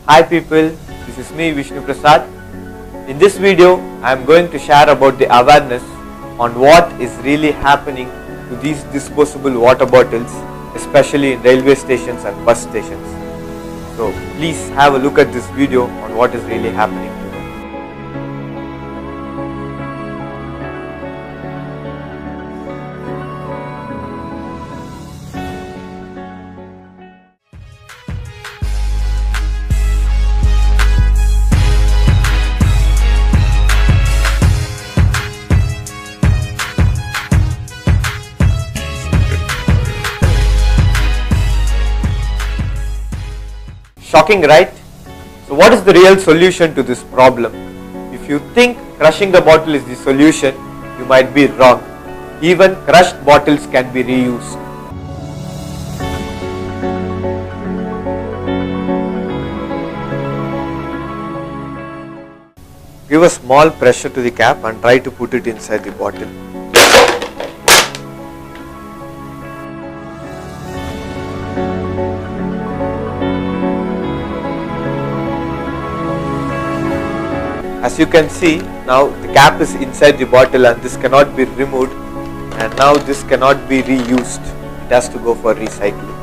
Hi people, this is me Vishnu Prasad. In this video, I am going to share about the awareness on what is really happening to these disposable water bottles, especially in railway stations and bus stations. So please have a look at this video on what is really happening to them. Shocking, right? So what is the real solution to this problem? If you think crushing the bottle is the solution, you might be wrong. Even crushed bottles can be reused. Give a small pressure to the cap and try to put it inside the bottle. As you can see, now the cap is inside the bottle and this cannot be removed, and now this cannot be reused. It has to go for recycling.